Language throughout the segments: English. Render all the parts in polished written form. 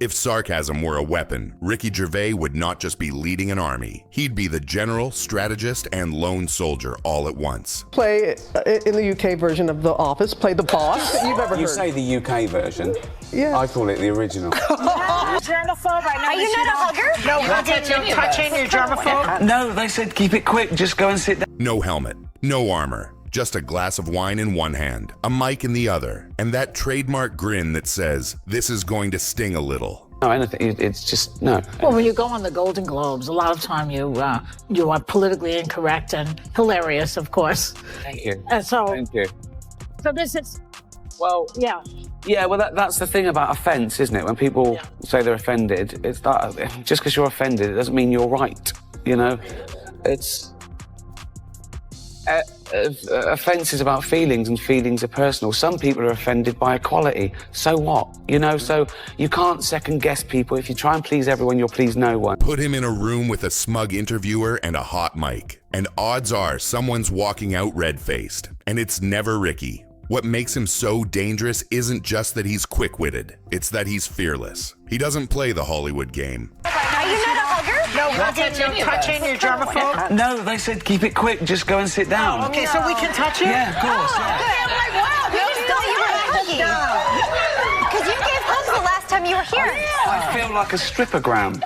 If sarcasm were a weapon, Ricky Gervais would not just be leading an army. He'd be the general, strategist, and lone soldier all at once. Play in the UK version of The Office, play the boss that you've ever heard. You say the UK version? Yeah. I call it the original. Germaphobe, I know. Are you not a hugger? No hugging, no touching, you're germaphobe? No, they said keep it quick, just go and sit down. No helmet, no armor, just a glass of wine in one hand, a mic in the other, and that trademark grin that says, this is going to sting a little. No, anything, it's just, no. Well, when you go on the Golden Globes, a lot of time you are politically incorrect and hilarious, of course. Thank you. And so, Thank you. So this is, well, yeah. Yeah, well, that's the thing about offence, isn't it? When people say they're offended, it's that just because you're offended, it doesn't mean you're right, you know? It's... offence is about feelings, and feelings are personal. Some people are offended by equality. So what? You know, so you can't second guess people. If you try and please everyone, you'll please no one. Put him in a room with a smug interviewer and a hot mic, and odds are someone's walking out red-faced. And it's never Ricky. What makes him so dangerous isn't just that he's quick-witted, it's that he's fearless. He doesn't play the Hollywood game. Are you not a hugger? No hugging, no touching, you're germaphobe? No, they said keep it quick, just go and sit down. Oh, okay, so we can touch you? Yeah, of course, yeah. I'm like, wow, we just thought you were hugging. Because you gave hugs the last time you were here. I feel like a strippogram.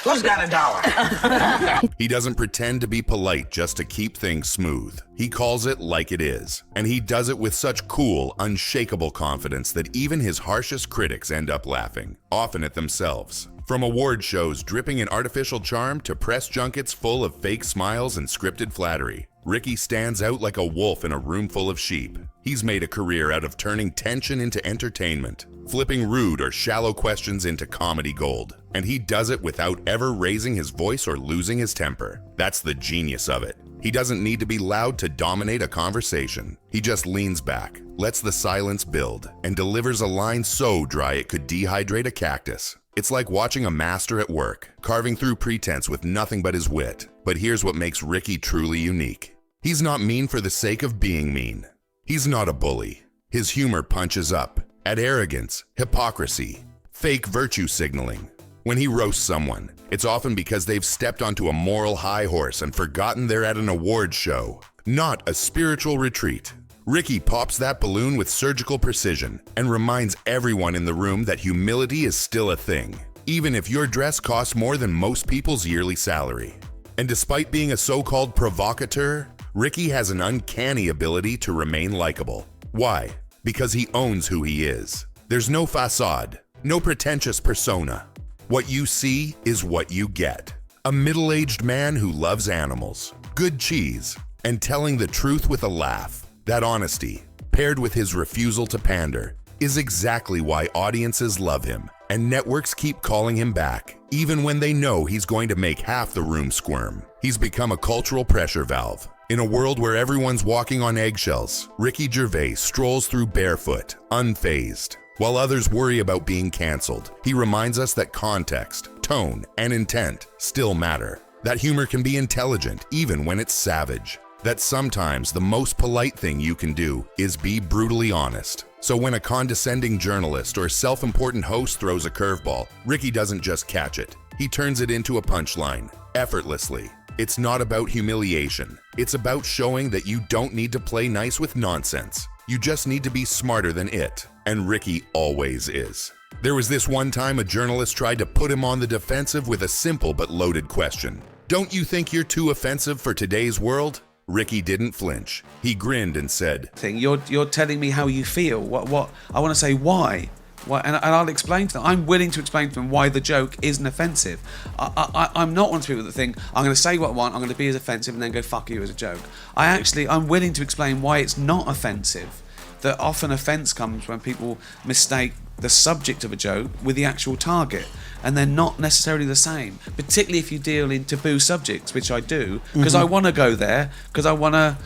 Who's got $1? He doesn't pretend to be polite just to keep things smooth. He calls it like it is. And he does it with such cool, unshakable confidence that even his harshest critics end up laughing, often at themselves. From award shows dripping in artificial charm to press junkets full of fake smiles and scripted flattery, Ricky stands out like a wolf in a room full of sheep. He's made a career out of turning tension into entertainment, flipping rude or shallow questions into comedy gold. And he does it without ever raising his voice or losing his temper. That's the genius of it. He doesn't need to be loud to dominate a conversation. He just leans back, lets the silence build, and delivers a line so dry it could dehydrate a cactus. It's like watching a master at work, carving through pretense with nothing but his wit. But here's what makes Ricky truly unique. He's not mean for the sake of being mean. He's not a bully. His humor punches up at arrogance, hypocrisy, fake virtue signaling. When he roasts someone, it's often because they've stepped onto a moral high horse and forgotten they're at an awards show, not a spiritual retreat. Ricky pops that balloon with surgical precision and reminds everyone in the room that humility is still a thing, even if your dress costs more than most people's yearly salary. And despite being a so-called provocateur, Ricky has an uncanny ability to remain likable. Why? Because he owns who he is. There's no facade, no pretentious persona. What you see is what you get. A middle-aged man who loves animals, good cheese, and telling the truth with a laugh. That honesty, paired with his refusal to pander, is exactly why audiences love him, and networks keep calling him back, even when they know he's going to make half the room squirm. He's become a cultural pressure valve. In a world where everyone's walking on eggshells, Ricky Gervais strolls through barefoot, unfazed. While others worry about being canceled, he reminds us that context, tone, and intent still matter. That humor can be intelligent even when it's savage. That sometimes the most polite thing you can do is be brutally honest. So when a condescending journalist or self-important host throws a curveball, Ricky doesn't just catch it. He turns it into a punchline, effortlessly. It's not about humiliation. It's about showing that you don't need to play nice with nonsense. You just need to be smarter than it. And Ricky always is. There was this one time a journalist tried to put him on the defensive with a simple but loaded question. Don't you think you're too offensive for today's world? Ricky didn't flinch. He grinned and said, You're telling me how you feel. What I want to say why. And I'll explain to them. I'm willing to explain to them why the joke isn't offensive. I'm not one of the people that think, I'm going to say what I want, I'm going to be as offensive and then go fuck you as a joke. I'm willing to explain why it's not offensive. That often offence comes when people mistake the subject of a joke with the actual target. And they're not necessarily the same, particularly if you deal in taboo subjects, which I do, because I want to go there, because I want to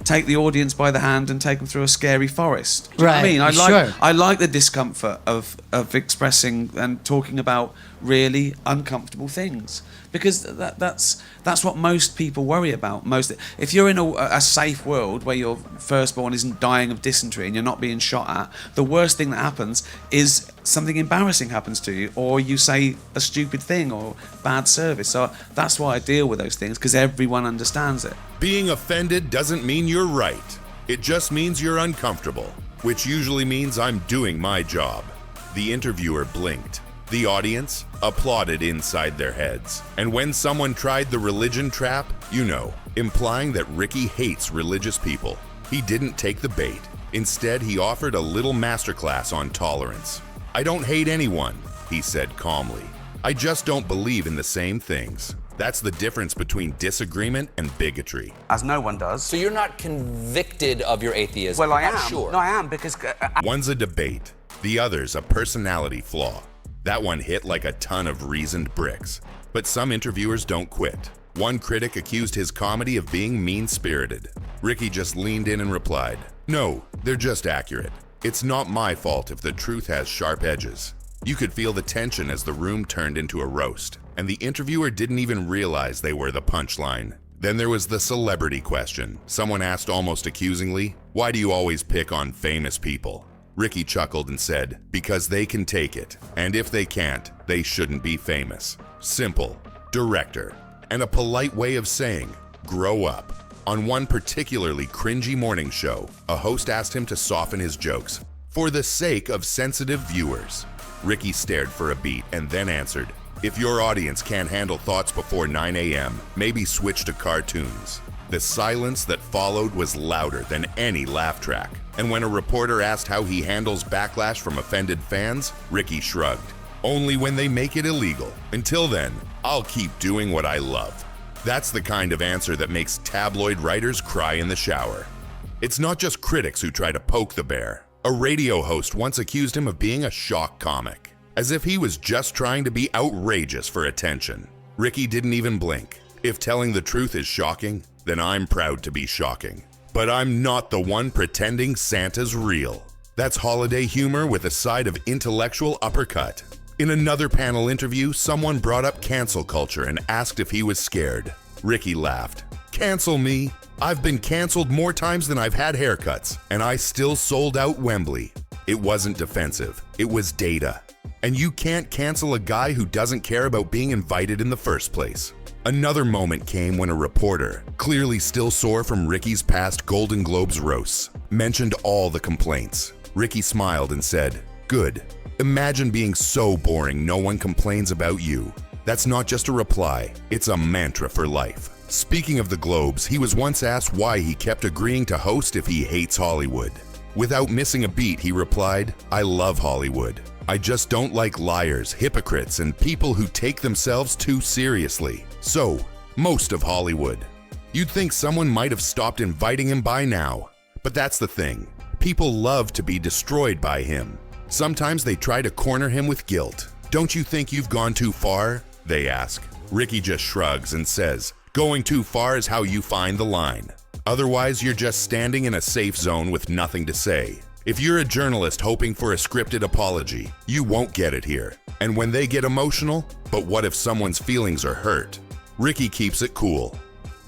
take the audience by the hand and take them through a scary forest. Do you know what I mean? I like the discomfort of expressing and talking about really uncomfortable things, because that's what most people worry about. If you're in a safe world where your firstborn isn't dying of dysentery and you're not being shot at, the worst thing that happens is something embarrassing happens to you, or you say a stupid thing or bad service. So that's why I deal with those things, because everyone understands it. Being offended doesn't mean you're right. It just means you're uncomfortable, which usually means I'm doing my job. The interviewer blinked. The audience applauded inside their heads. And when someone tried the religion trap, implying that Ricky hates religious people, he didn't take the bait. Instead, he offered a little masterclass on tolerance. I don't hate anyone, he said calmly. I just don't believe in the same things. That's the difference between disagreement and bigotry. As no one does. So you're not convicted of your atheism? Well, I I'm am. sure. No, I am, because... One's a debate, the other's a personality flaw. That one hit like a ton of reasoned bricks. But some interviewers don't quit. One critic accused his comedy of being mean-spirited. Ricky just leaned in and replied, "No, they're just accurate. It's not my fault if the truth has sharp edges." You could feel the tension as the room turned into a roast, and the interviewer didn't even realize they were the punchline. Then there was the celebrity question. Someone asked almost accusingly, "Why do you always pick on famous people?" Ricky chuckled and said, "Because they can take it, and if they can't, they shouldn't be famous." Simple, director, and a polite way of saying, grow up. On one particularly cringy morning show, a host asked him to soften his jokes for the sake of sensitive viewers. Ricky stared for a beat and then answered, "If your audience can't handle thoughts before 9 a.m., maybe switch to cartoons." The silence that followed was louder than any laugh track. And when a reporter asked how he handles backlash from offended fans, Ricky shrugged. "Only when they make it illegal. Until then, I'll keep doing what I love." That's the kind of answer that makes tabloid writers cry in the shower. It's not just critics who try to poke the bear. A radio host once accused him of being a shock comic, as if he was just trying to be outrageous for attention. Ricky didn't even blink. If telling the truth is shocking, then I'm proud to be shocking. But I'm not the one pretending Santa's real. That's holiday humor with a side of intellectual uppercut. In another panel interview, someone brought up cancel culture and asked if he was scared. Ricky laughed. "Cancel me? I've been canceled more times than I've had haircuts, and I still sold out Wembley." It wasn't defensive, it was data. And you can't cancel a guy who doesn't care about being invited in the first place. Another moment came when a reporter, clearly still sore from Ricky's past Golden Globes roasts, mentioned all the complaints. Ricky smiled and said, "Good. Imagine being so boring no one complains about you." That's not just a reply, it's a mantra for life. Speaking of the Globes, he was once asked why he kept agreeing to host if he hates Hollywood. Without missing a beat, he replied, "I love Hollywood. I just don't like liars, hypocrites, and people who take themselves too seriously. So, most of Hollywood." You'd think someone might have stopped inviting him by now. But that's the thing. People love to be destroyed by him. Sometimes they try to corner him with guilt. "Don't you think you've gone too far?" they ask. Ricky just shrugs and says, "Going too far is how you find the line. Otherwise, you're just standing in a safe zone with nothing to say. If you're a journalist hoping for a scripted apology, you won't get it here. And when they get emotional, but what if someone's feelings are hurt?" Ricky keeps it cool.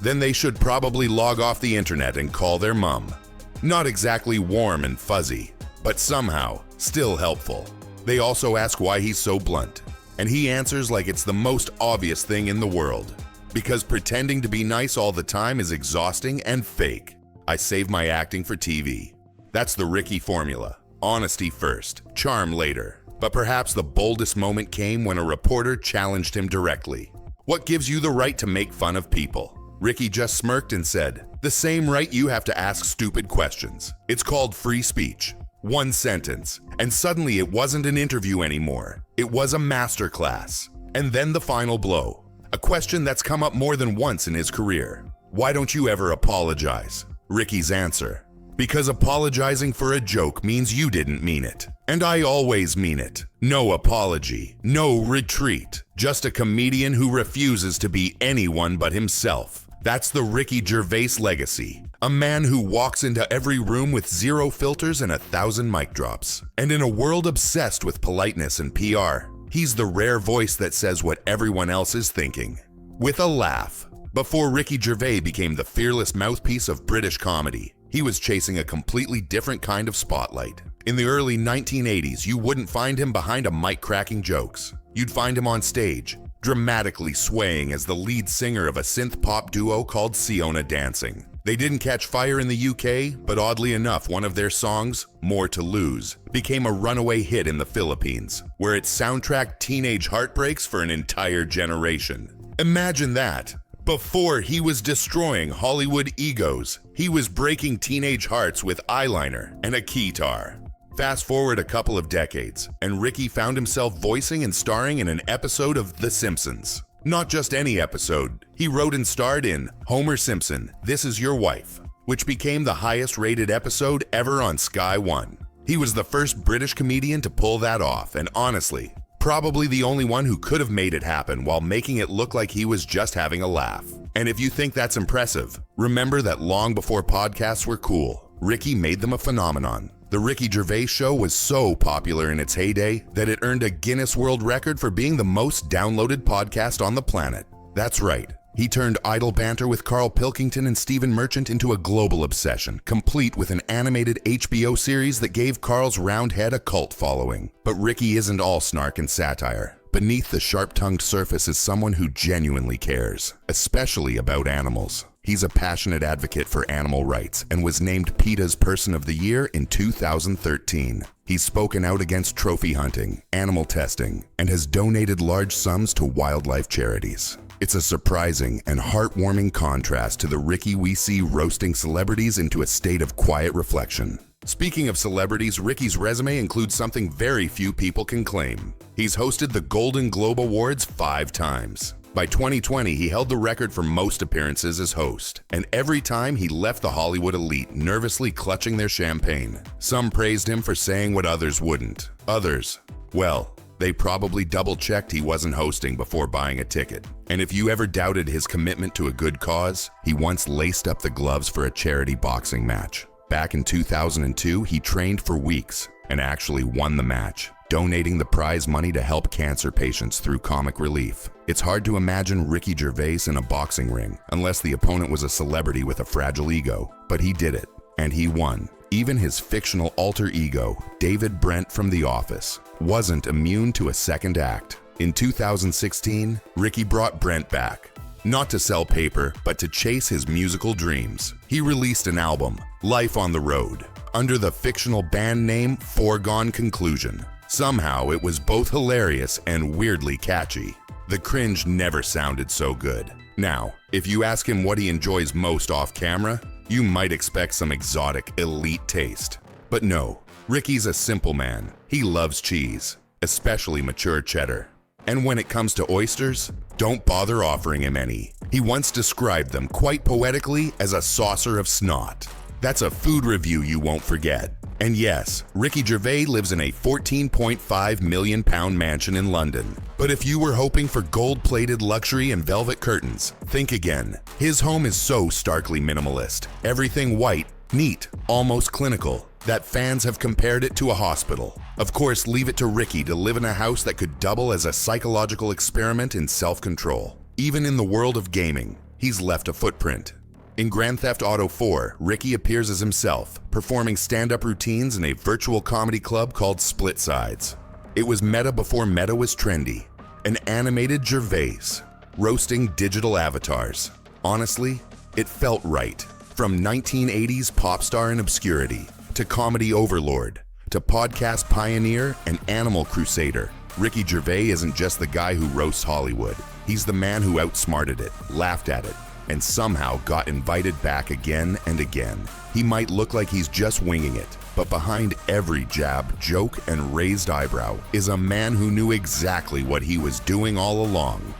Then they should probably log off the internet and call their mom. Not exactly warm and fuzzy, but somehow still helpful. They also ask why he's so blunt, and he answers like it's the most obvious thing in the world. Because pretending to be nice all the time is exhausting and fake. I save my acting for TV. That's the Ricky formula. Honesty first, charm later. But perhaps the boldest moment came when a reporter challenged him directly. "What gives you the right to make fun of people?" Ricky just smirked and said, "The same right you have to ask stupid questions. It's called free speech." One sentence, and suddenly it wasn't an interview anymore. It was a masterclass. And then the final blow. A question that's come up more than once in his career. "Why don't you ever apologize?" Ricky's answer, "Because apologizing for a joke means you didn't mean it. And I always mean it. No apology, no retreat. Just a comedian who refuses to be anyone but himself." That's the Ricky Gervais legacy. A man who walks into every room with 0 filters and 1,000 mic drops. And in a world obsessed with politeness and PR, he's the rare voice that says what everyone else is thinking. With a laugh. Before Ricky Gervais became the fearless mouthpiece of British comedy, He was chasing a completely different kind of spotlight. In the early 1980s, you wouldn't find him behind a mic cracking jokes. You'd find him on stage, dramatically swaying as the lead singer of a synth-pop duo called Siona Dancing. They didn't catch fire in the UK, but oddly enough, one of their songs, More to Lose, became a runaway hit in the Philippines, where it soundtracked teenage heartbreaks for an entire generation. Imagine that. Before he was destroying Hollywood egos, he was breaking teenage hearts with eyeliner and a keytar. Fast forward a couple of decades, and Ricky found himself voicing and starring in an episode of The Simpsons. Not just any episode, he wrote and starred in Homer Simpson, This Is Your Wife, which became the highest rated episode ever on Sky One. He was the first British comedian to pull that off, and honestly, probably the only one who could have made it happen while making it look like he was just having a laugh. And if you think that's impressive, remember that long before podcasts were cool, Ricky made them a phenomenon. The Ricky Gervais Show was so popular in its heyday that it earned a Guinness World Record for being the most downloaded podcast on the planet. That's right, he turned idle banter with Carl Pilkington and Stephen Merchant into a global obsession, complete with an animated HBO series that gave Carl's round head a cult following. But Ricky isn't all snark and satire. Beneath the sharp-tongued surface is someone who genuinely cares, especially about animals. He's a passionate advocate for animal rights and was named PETA's Person of the Year in 2013. He's spoken out against trophy hunting, animal testing, and has donated large sums to wildlife charities. It's a surprising and heartwarming contrast to the Ricky we see roasting celebrities into a state of quiet reflection. Speaking of celebrities, Ricky's resume includes something very few people can claim. He's hosted the Golden Globe Awards 5 times. By 2020, he held the record for most appearances as host, and every time he left the Hollywood elite nervously clutching their champagne. Some praised him for saying what others wouldn't. Others, well, they probably double-checked he wasn't hosting before buying a ticket. And if you ever doubted his commitment to a good cause, he once laced up the gloves for a charity boxing match. Back in 2002, he trained for weeks and actually won the match, donating the prize money to help cancer patients through comic relief. It's hard to imagine Ricky Gervais in a boxing ring, unless the opponent was a celebrity with a fragile ego. But he did it, and he won. Even his fictional alter ego, David Brent from The Office, wasn't immune to a second act. In 2016, Ricky brought Brent back. Not to sell paper, but to chase his musical dreams. He released an album, Life on the Road, under the fictional band name Foregone Conclusion. Somehow, it was both hilarious and weirdly catchy. The cringe never sounded so good. Now, if you ask him what he enjoys most off camera, you might expect some exotic, elite taste. But no, Ricky's a simple man. He loves cheese, especially mature cheddar. And when it comes to oysters, don't bother offering him any. He once described them quite poetically as a saucer of snot. That's a food review you won't forget. And yes, Ricky Gervais lives in a £14.5 million mansion in London. But if you were hoping for gold-plated luxury and velvet curtains, think again. His home is so starkly minimalist. Everything white, neat, almost clinical, that fans have compared it to a hospital. Of course, leave it to Ricky to live in a house that could double as a psychological experiment in self-control. Even in the world of gaming, he's left a footprint. In Grand Theft Auto 4, Ricky appears as himself, performing stand-up routines in a virtual comedy club called Split Sides. It was meta before meta was trendy. An animated Gervais, roasting digital avatars. Honestly, it felt right. From 1980s pop star in obscurity, to comedy overlord, to podcast pioneer and animal crusader, Ricky Gervais isn't just the guy who roasts Hollywood. He's the man who outsmarted it, laughed at it, and somehow got invited back again and again. He might look like he's just winging it, but behind every jab, joke, and raised eyebrow is a man who knew exactly what he was doing all along.